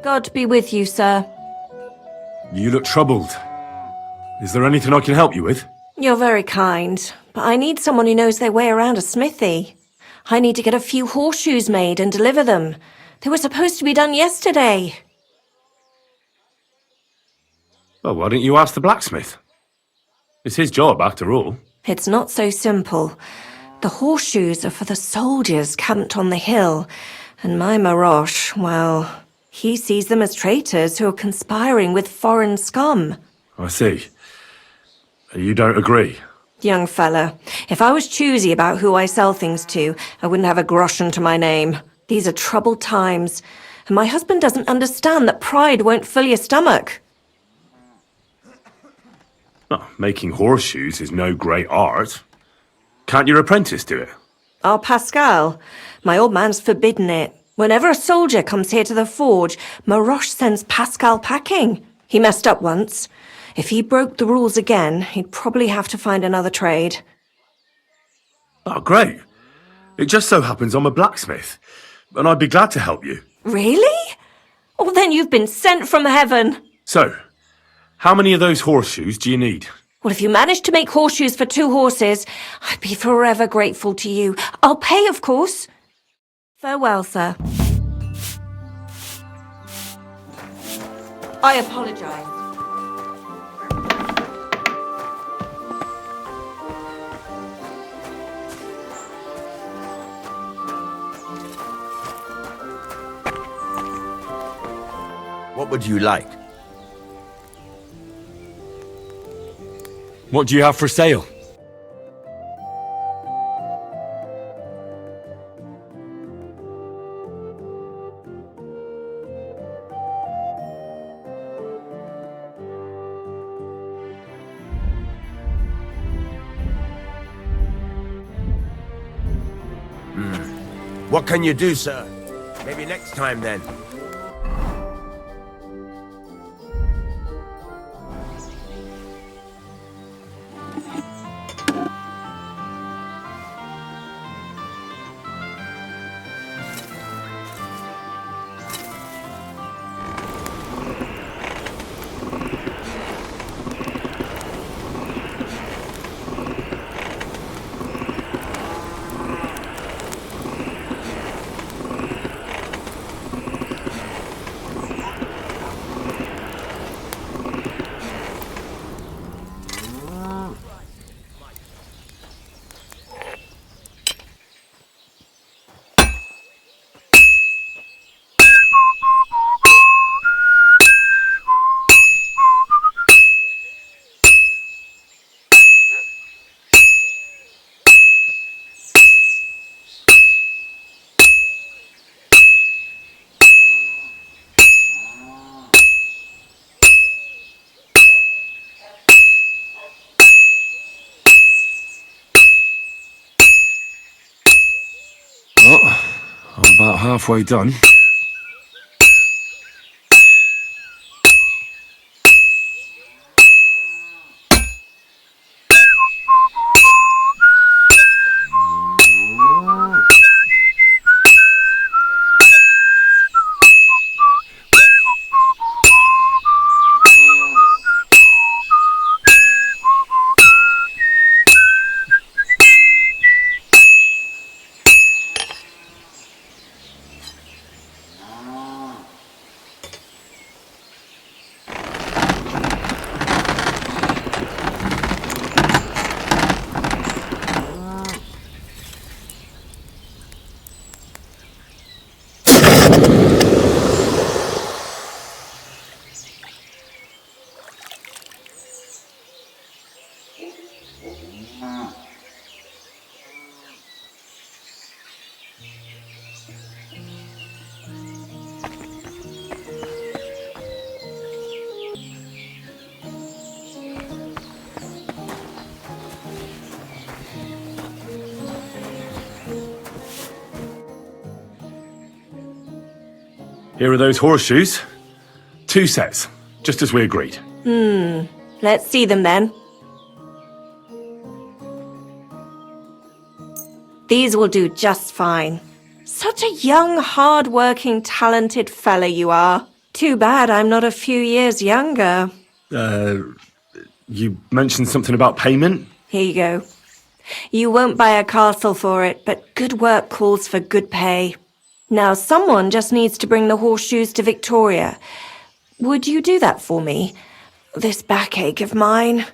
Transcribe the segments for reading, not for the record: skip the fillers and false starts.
God be with you, sir. You look troubled. Is there anything I can help you with? You're very kind, but I need someone who knows their way around a smithy. I need to get a few horseshoes made and deliver them. They were supposed to be done yesterday. Well, why don't you ask the blacksmith? It's his job, after all. It's not so simple. The horseshoes are for the soldiers camped on the hill, and my Marosh, well, he sees them as traitors who are conspiring with foreign scum. I see. You don't agree? Young fella, if I was choosy about who I sell things to, I wouldn't have a groschen to my name. These are troubled times, and my husband doesn't understand that pride won't fill your stomach. Well, making horseshoes is no great art. Can't your apprentice do it? Our Pascal, my old man's forbidden it. Whenever a soldier comes here to the forge, Maroche sends Pascal packing. He messed up once. If he broke the rules again, he'd probably have to find another trade. Oh, great. It just so happens I'm a blacksmith, and I'd be glad to help you. Really? Oh, then you've been sent from heaven. So, how many of those horseshoes do you need? Well, if you manage to make horseshoes for 2 horses, I'd be forever grateful to you. I'll pay, of course. Farewell, sir. I apologize. What would you like? What do you have for sale? What can you do, sir? Maybe next time, then. Well, I'm about halfway done. Here are those horseshoes. 2 sets, just as we agreed. Let's see them then. These will do just fine. Such a young, hard-working, talented fella you are. Too bad I'm not a few years younger. You mentioned something about payment? Here you go. You won't buy a castle for it, but good work calls for good pay. Now, someone just needs to bring the horseshoes to Victoria. Would you do that for me? This backache of mine.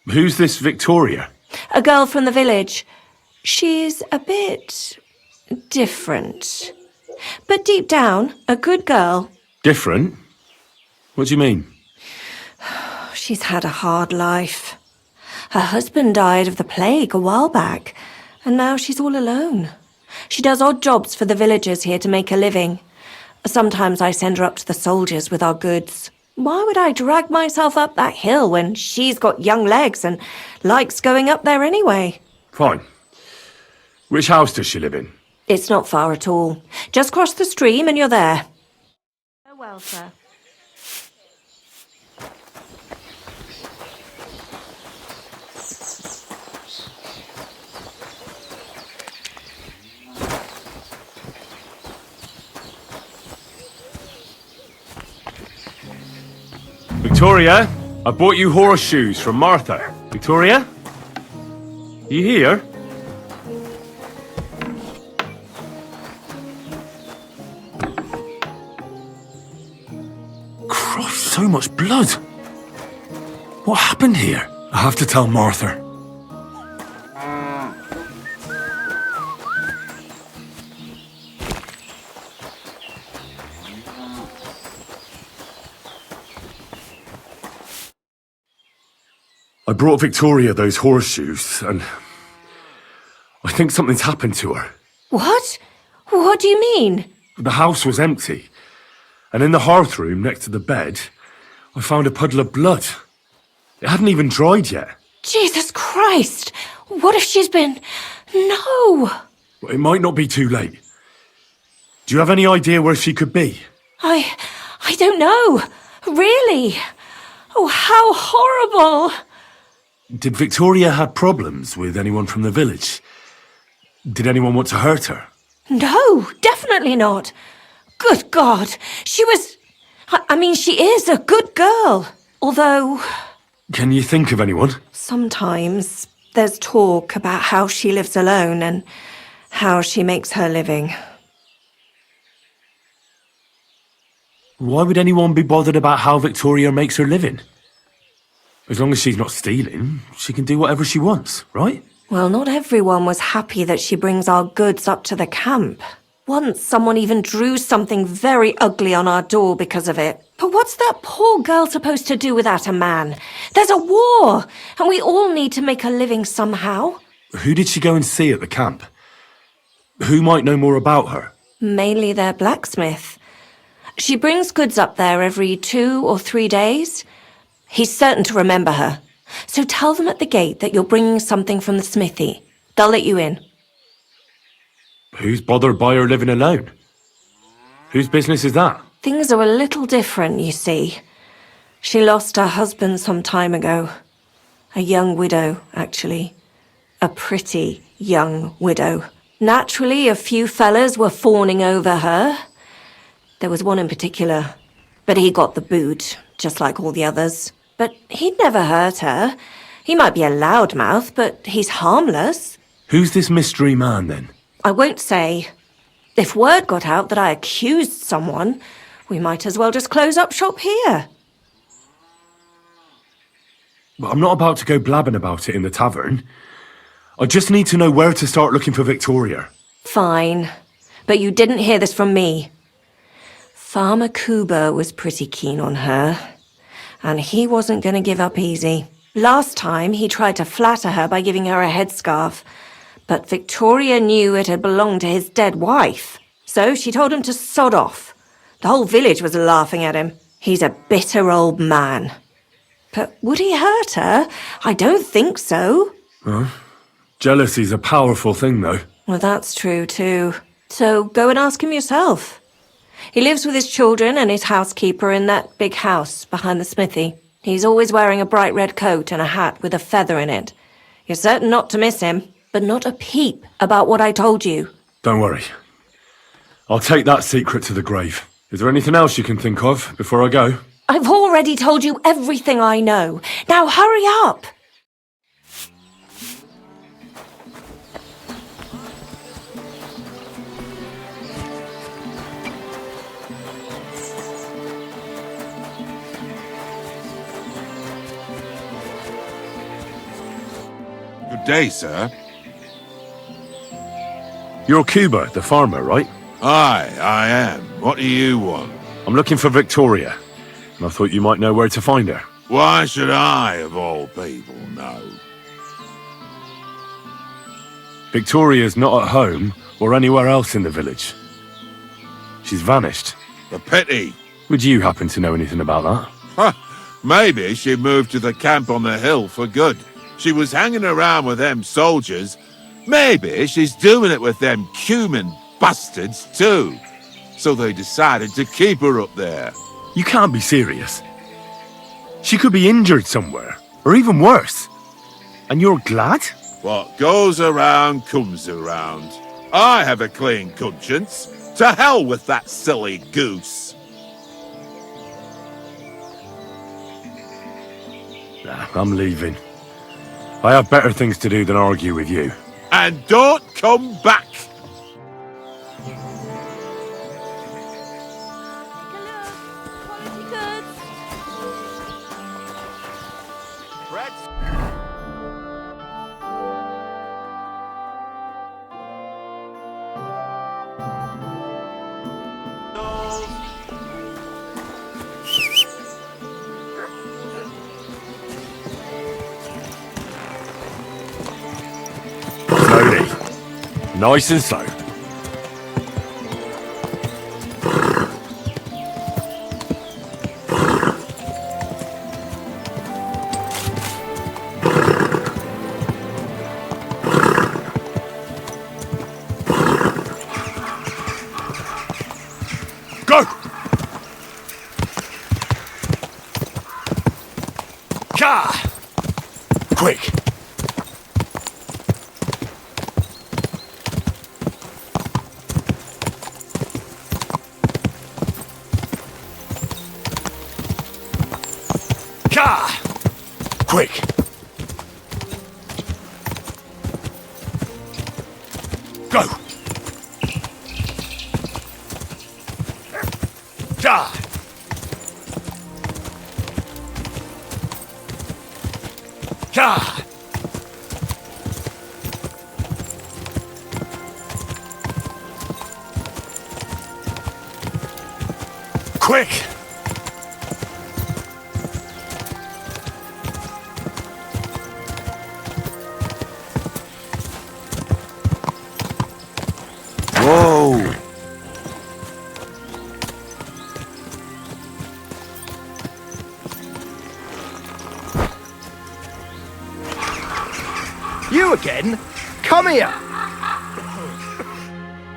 Who's this Victoria? A girl from the village. She's a bit different. But deep down, a good girl. Different? What do you mean? She's had a hard life. Her husband died of the plague a while back, and now she's all alone. She does odd jobs for the villagers here to make a living. Sometimes I send her up to the soldiers with our goods. Why would I drag myself up that hill when she's got young legs and likes going up there anyway? Fine. Which house does she live in? It's not far at all. Just cross the stream and you're there. Oh well, sir. Victoria, I bought you horseshoes from Martha. Victoria? You here? Christ, so much blood. What happened here? I have to tell Martha. I brought Victoria those horseshoes, and I think something's happened to her. What? What do you mean? The house was empty, and in the hearth room next to the bed, I found a puddle of blood. It hadn't even dried yet. Jesus Christ! What if she's been... No! Well, it might not be too late. Do you have any idea where she could be? I don't know. Really? Oh, how horrible! Did Victoria have problems with anyone from the village? Did anyone want to hurt her? No, definitely not. Good God, she was... I mean, she is a good girl. Although... Can you think of anyone? Sometimes there's talk about how she lives alone and how she makes her living. Why would anyone be bothered about how Victoria makes her living? As long as she's not stealing, she can do whatever she wants, right? Well, not everyone was happy that she brings our goods up to the camp. Once, someone even drew something very ugly on our door because of it. But what's that poor girl supposed to do without a man? There's a war, and we all need to make a living somehow. Who did she go and see at the camp? Who might know more about her? Mainly their blacksmith. She brings goods up there every 2 or 3 days. He's certain to remember her. So tell them at the gate that you're bringing something from the smithy. They'll let you in. Who's bothered by her living alone? Whose business is that? Things are a little different, you see. She lost her husband some time ago. A young widow, actually. A pretty young widow. Naturally, a few fellas were fawning over her. There was one in particular, but he got the boot, just like all the others. But he'd never hurt her. He might be a loudmouth, but he's harmless. Who's this mystery man, then? I won't say. If word got out that I accused someone, we might as well just close up shop here. Well, I'm not about to go blabbing about it in the tavern. I just need to know where to start looking for Victoria. Fine. But you didn't hear this from me. Farmer Kuba was pretty keen on her. And he wasn't going to give up easy. Last time, he tried to flatter her by giving her a headscarf. But Victoria knew it had belonged to his dead wife. So she told him to sod off. The whole village was laughing at him. He's a bitter old man. But would he hurt her? I don't think so. Jealousy's a powerful thing, though. Well, that's true, too. So go and ask him yourself. He lives with his children and his housekeeper in that big house behind the smithy. He's always wearing a bright red coat and a hat with a feather in it. You're certain not to miss him, but not a peep about what I told you. Don't worry. I'll take that secret to the grave. Is there anything else you can think of before I go? I've already told you everything I know. Now hurry up! Good day, sir. You're Cuba, the farmer, right? Aye, I am. What do you want? I'm looking for Victoria, and I thought you might know where to find her. Why should I, of all people, know? Victoria's not at home or anywhere else in the village. She's vanished. The pity. Would you happen to know anything about that? Huh. Maybe she moved to the camp on the hill for good. She was hanging around with them soldiers. Maybe she's doing it with them cumin bastards too. So they decided to keep her up there. You can't be serious. She could be injured somewhere, or even worse. And you're glad? What goes around comes around. I have a clean conscience. To hell with that silly goose. Nah, I'm leaving. I have better things to do than argue with you. And don't come back! Slowly. Nice and slow. Go! Ka! Quick! Ka! Quick! Go! Ka! Ka! Quick! Whoa! You again? Come here!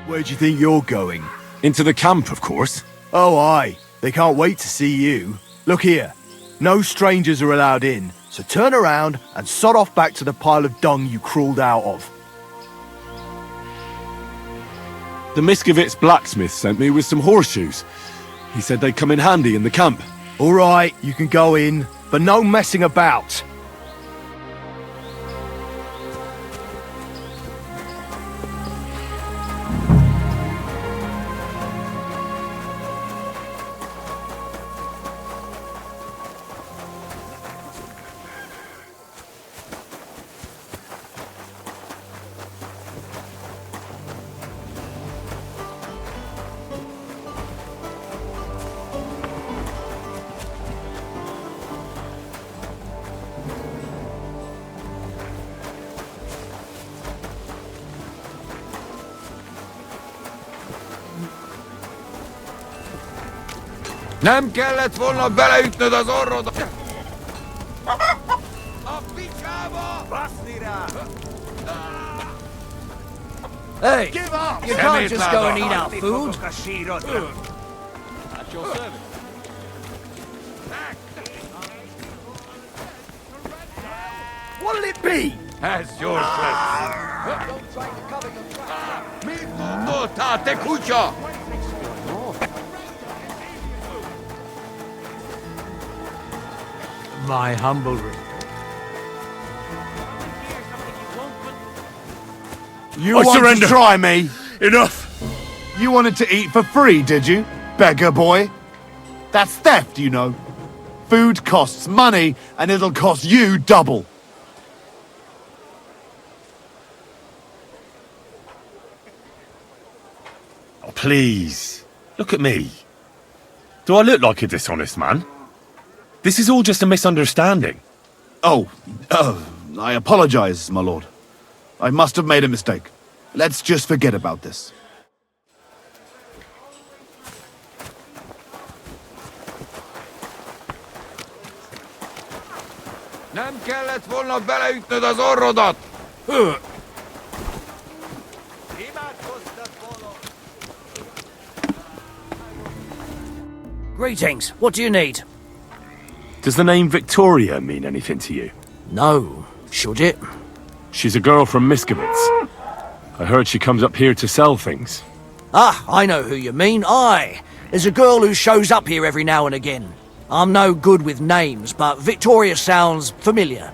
Where do you think you're going? Into the camp, of course. Oh, aye. They can't wait to see you. Look here. No strangers are allowed in, so turn around and sod off back to the pile of dung you crawled out of. The Miskovitz blacksmith sent me with some horseshoes. He said they'd come in handy in the camp. All right, you can go in, but no messing about. Nem kellett volna beleütnöd az orrod! A picsába! Baszni rá! Hey, Give up! you can't just go and eat our food. At your service. What'll it be? As your pleasure. Te escucho. My humble ring. You I want surrender. to try me? Enough! You wanted to eat for free, did you? Beggar boy. That's theft, you know. Food costs money, and it'll cost you double. Oh, please. Look at me. Do I look like a dishonest man? This is all just a misunderstanding. Oh, I apologize, my lord. I must have made a mistake. Let's just forget about this. Nem kellett volna beleütnöd az orrodat! Greetings. What do you need? Does the name Victoria mean anything to you? No. Should it? She's a girl from Miskovitz. I heard she comes up here to sell things. Ah, I know who you mean. Aye. There's a girl who shows up here every now and again. I'm no good with names, but Victoria sounds familiar.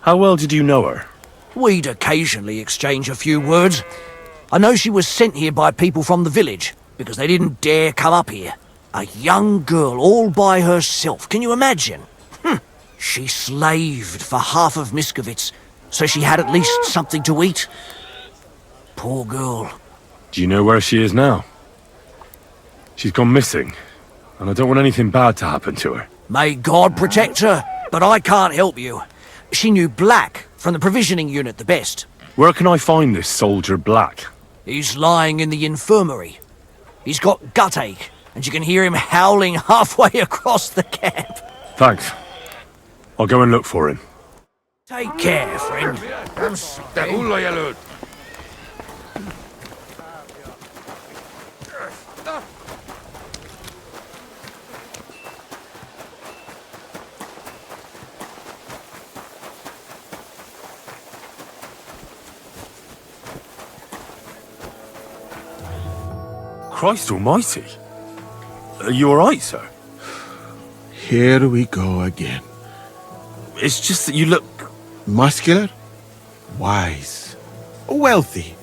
How well did you know her? We'd occasionally exchange a few words. I know she was sent here by people from the village, because they didn't dare come up here. A young girl all by herself, can you imagine? She slaved for half of Miskovitz, so she had at least something to eat. Poor girl. Do you know where she is now? She's gone missing, and I don't want anything bad to happen to her. May God protect her, but I can't help you. She knew Black from the provisioning unit the best. Where can I find this soldier Black? He's lying in the infirmary. He's got gut ache, and you can hear him howling halfway across the camp. Thanks. I'll go and look for him. Take care, friend. Te hulla jelölt! Christ almighty. Are you alright, sir? Here we go again. It's just that you look... Muscular, wise, wealthy.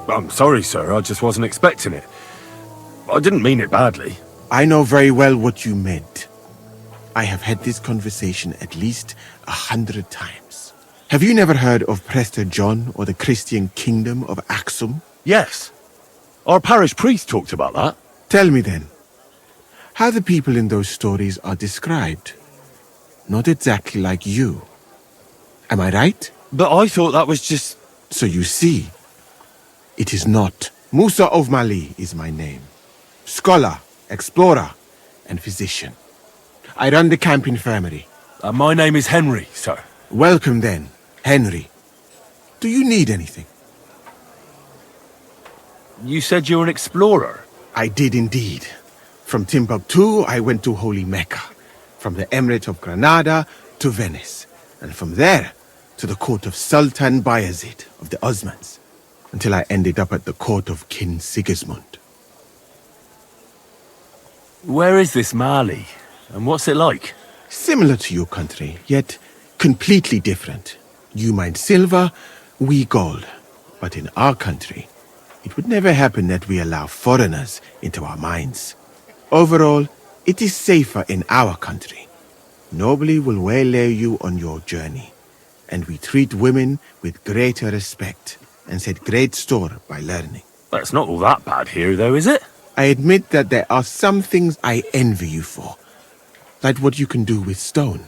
I'm sorry, sir. I just wasn't expecting it. I didn't mean it badly. I know very well what you meant. I have had this conversation at least 100 times. Have you never heard of Prester John or the Christian Kingdom of Axum? Yes. Our parish priest talked about that. Tell me then, how the people in those stories are described. Not exactly like you. Am I right? But I thought that was just... So you see, it is not. Musa of Mali is my name. Scholar, explorer, and physician. I run the camp infirmary. my name is Henry, sir. Welcome then, Henry. Do you need anything? You said you're an explorer. I did indeed. From Timbuktu, I went to Holy Mecca. From the Emirate of Granada to Venice. And from there to the court of Sultan Bayezid of the Osmans. Until I ended up at the court of King Sigismund. Where is this Mali? And what's it like? Similar to your country, yet completely different. You mine silver, we gold. But in our country, it would never happen that we allow foreigners into our mines. Overall, it is safer in our country. Nobody will waylay you on your journey. And we treat women with greater respect and set great store by learning. That's not all that bad here, though, is it? I admit that there are some things I envy you for. Like what you can do with stone.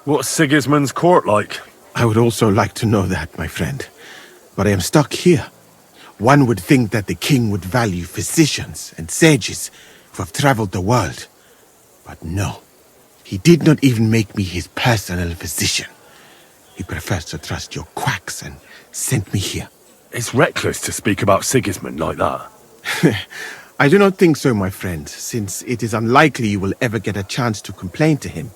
What's Sigismund's court like? I would also like to know that, my friend. But I am stuck here. One would think that the king would value physicians and sages who have traveled the world. But no, he did not even make me his personal physician. He prefers to trust your quacks and sent me here. It's reckless to speak about Sigismund like that. I do not think so, my friend, since it is unlikely you will ever get a chance to complain to him.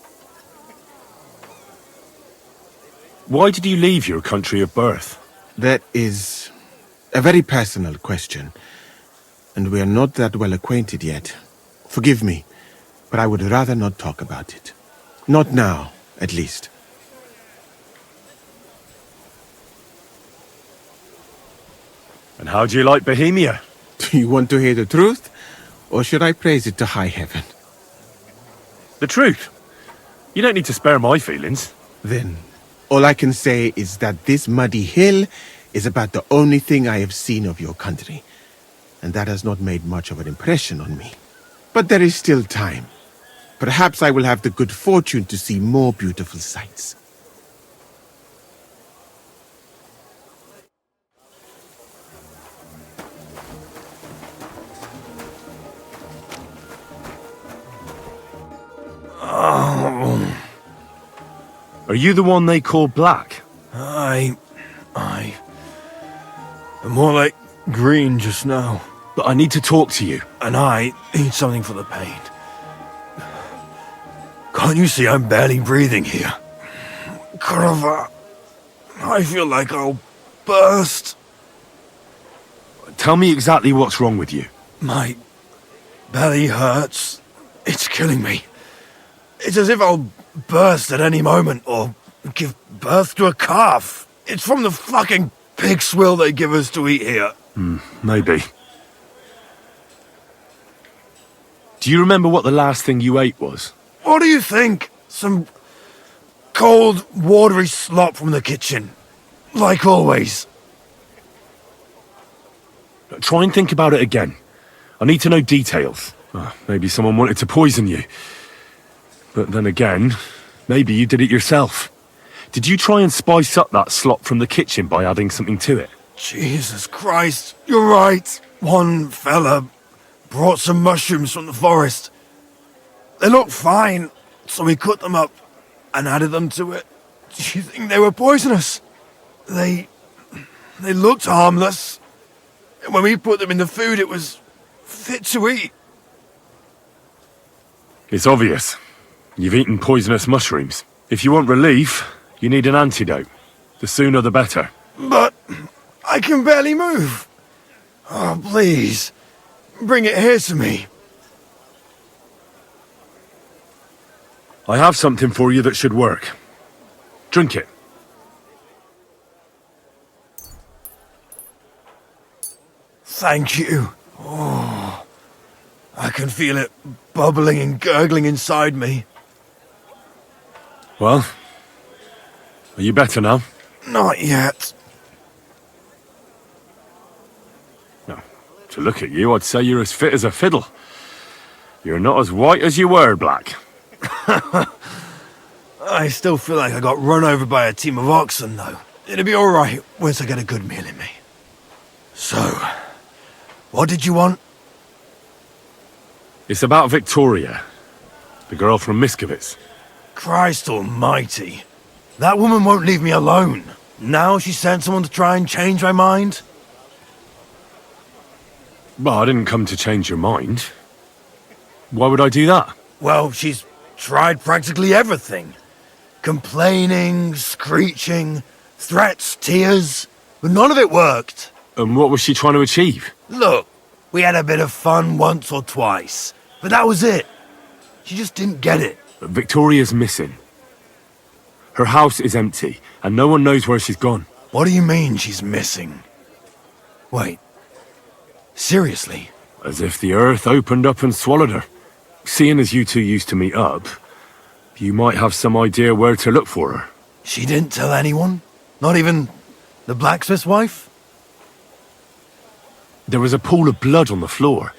Why did you leave your country of birth? That is a very personal question, and we are not that well acquainted yet. Forgive me, but I would rather not talk about it. Not now, at least. And how do you like Bohemia? Do you want to hear the truth, or should I praise it to high heaven? The truth. You don't need to spare my feelings. Then, all I can say is that this muddy hill is about the only thing I have seen of your country, and that has not made much of an impression on me. But there is still time. Perhaps I will have the good fortune to see more beautiful sights. Are you the one they call Black? I'm more like green just now. But I need to talk to you. And I need something for the pain. Can't you see I'm barely breathing here? Kurva, I feel like I'll burst. Tell me exactly what's wrong with you. My belly hurts. It's killing me. It's as if I'll burst at any moment or give birth to a calf. It's from the fucking pig swill they give us to eat here. Maybe. Do you remember what the last thing you ate was? What do you think? Some cold, watery slop from the kitchen. Like always. Try and think about it again. I need to know details. Maybe someone wanted to poison you. But then again, maybe you did it yourself. Did you try and spice up that slop from the kitchen by adding something to it? Jesus Christ, you're right. One fella brought some mushrooms from the forest. They looked fine, so we cut them up and added them to it. Do you think they were poisonous? They looked harmless. And when we put them in the food, it was fit to eat. It's obvious. You've eaten poisonous mushrooms. If you want relief, you need an antidote. The sooner the better. But I can barely move. Oh, please, bring it here to me. I have something for you that should work. Drink it. Thank you. Oh, I can feel it bubbling and gurgling inside me. Well, are you better now? Not yet. No. To look at you, I'd say you're as fit as a fiddle. You're not as white as you were, Black. I still feel like I got run over by a team of oxen, though. It'll be alright once I get a good meal in me. So, what did you want? It's about Victoria, the girl from Miskovitz. Christ almighty. That woman won't leave me alone. Now she sent someone to try and change my mind? Well, I didn't come to change your mind. Why would I do that? Well, she's tried practically everything. Complaining, screeching, threats, tears, but none of it worked. And what was she trying to achieve? Look, we had a bit of fun once or twice, but that was it. She just didn't get it. Victoria's missing. Her house is empty, and no one knows where she's gone. What do you mean she's missing? Wait, seriously? As if the earth opened up and swallowed her. Seeing as you two used to meet up, you might have some idea where to look for her. She didn't tell anyone? Not even the blacksmith's wife? There was a pool of blood on the floor.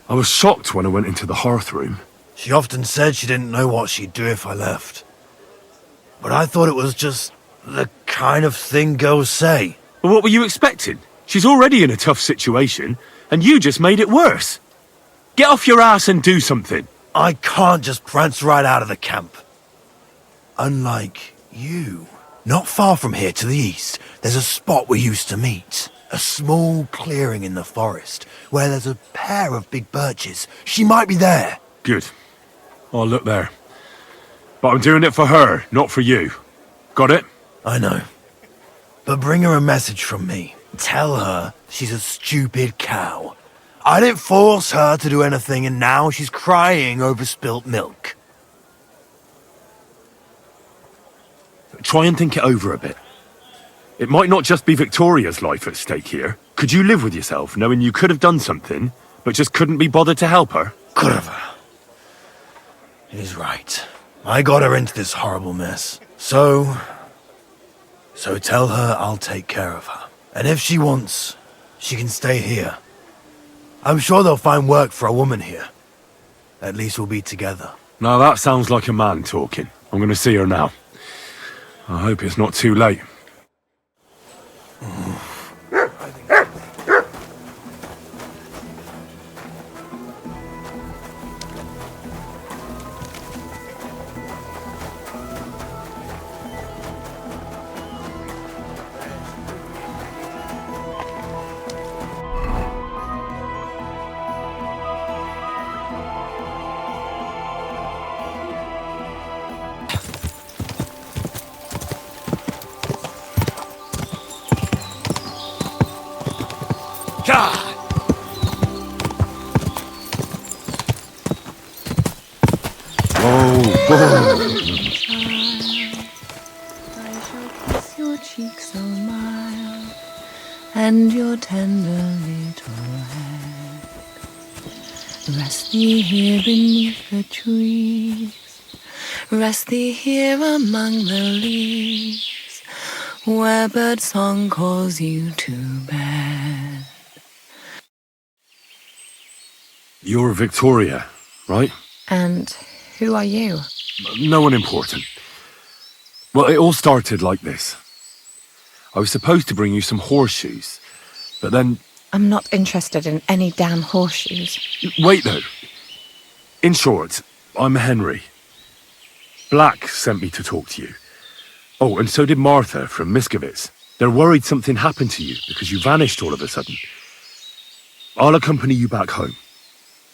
I was shocked when I went into the hearth room. She often said she didn't know what she'd do if I left. But I thought it was just the kind of thing girls say. Well, what were you expecting? She's already in a tough situation, and you just made it worse. Get off your ass and do something. I can't just prance right out of the camp. Unlike you. Not far from here to the east, there's a spot we used to meet. A small clearing in the forest, where there's a pair of big birches. She might be there. Good. I'll look there. But I'm doing it for her, not for you. Got it? I know. But bring her a message from me. Tell her she's a stupid cow. I didn't force her to do anything, and now she's crying over spilt milk. Try and think it over a bit. It might not just be Victoria's life at stake here. Could you live with yourself, knowing you could have done something, but just couldn't be bothered to help her? Could have. He's right. I got her into this horrible mess. So tell her I'll take care of her. And if she wants, she can stay here. I'm sure they'll find work for a woman here. At least we'll be together. Now that sounds like a man talking. I'm going to see her now. I hope it's not too late. I shall kiss your cheek so mild, and your tender little head. Rest thee here beneath the trees, rest thee here among the leaves, where bird song calls you to bed. You're Victoria, right? And who are you? No one important. Well, it all started like this. I was supposed to bring you some horseshoes, but then... I'm not interested in any damn horseshoes. Wait, though. In short, I'm Henry. Black sent me to talk to you. Oh, and so did Martha from Miskovitz. They're worried something happened to you because you vanished all of a sudden. I'll accompany you back home.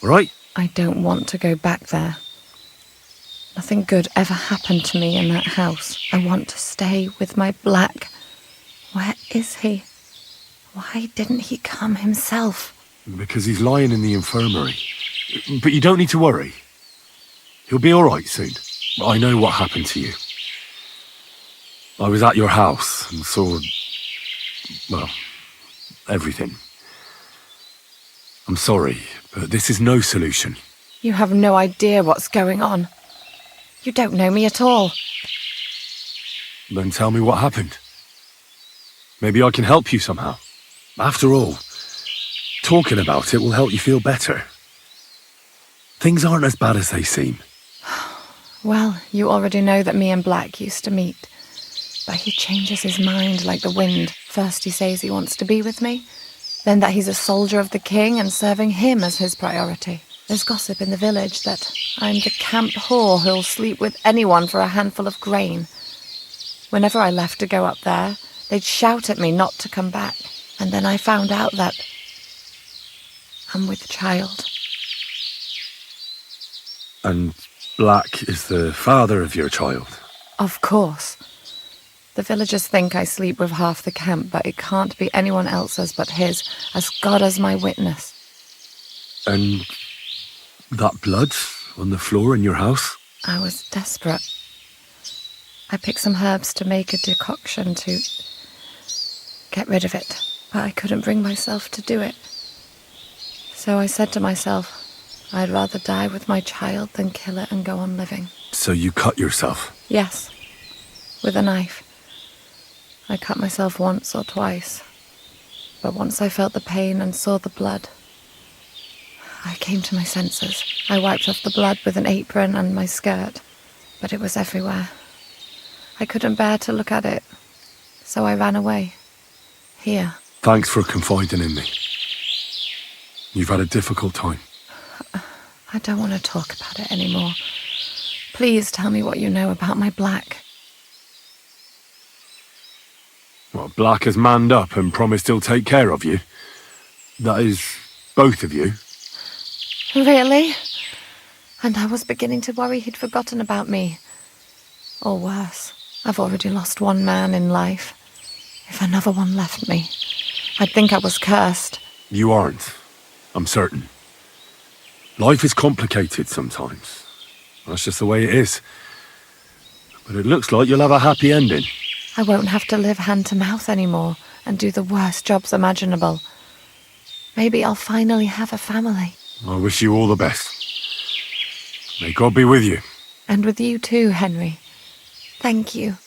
All right? I don't want to go back there. Nothing good ever happened to me in that house. I want to stay with my Black. Where is he? Why didn't he come himself? Because he's lying in the infirmary. But you don't need to worry. He'll be all right soon. I know what happened to you. I was at your house and saw... well, everything. I'm sorry, but this is no solution. You have no idea what's going on. You don't know me at all. Then tell me what happened. Maybe I can help you somehow. After all, talking about it will help you feel better. Things aren't as bad as they seem. Well, you already know that me and Black used to meet. But he changes his mind like the wind. First he says he wants to be with me, then that he's a soldier of the king and serving him as his priority. There's gossip in the village that I'm the camp whore who'll sleep with anyone for a handful of grain. Whenever I left to go up there, they'd shout at me not to come back. And then I found out that I'm with child. And Black is the father of your child? Of course. The villagers think I sleep with half the camp, but it can't be anyone else's but his, as God is my witness. And that blood on the floor in your house? I was desperate. I picked some herbs to make a decoction to get rid of it, but I couldn't bring myself to do it. So I said to myself, I'd rather die with my child than kill it and go on living. So you cut yourself? Yes, with a knife. I cut myself once or twice, but once I felt the pain and saw the blood, I came to my senses. I wiped off the blood with an apron and my skirt, but it was everywhere. I couldn't bear to look at it, so I ran away. Here. Thanks for confiding in me. You've had a difficult time. I don't want to talk about it anymore. Please tell me what you know about my Black. Well, Black has manned up and promised he'll take care of you. That is, both of you. Really? And I was beginning to worry he'd forgotten about me. Or worse, I've already lost one man in life. If another one left me, I'd think I was cursed. You aren't. I'm certain. Life is complicated sometimes. That's just the way it is. But it looks like you'll have a happy ending. I won't have to live hand to mouth anymore and do the worst jobs imaginable. Maybe I'll finally have a family. I wish you all the best. May God be with you. And with you too, Henry. Thank you.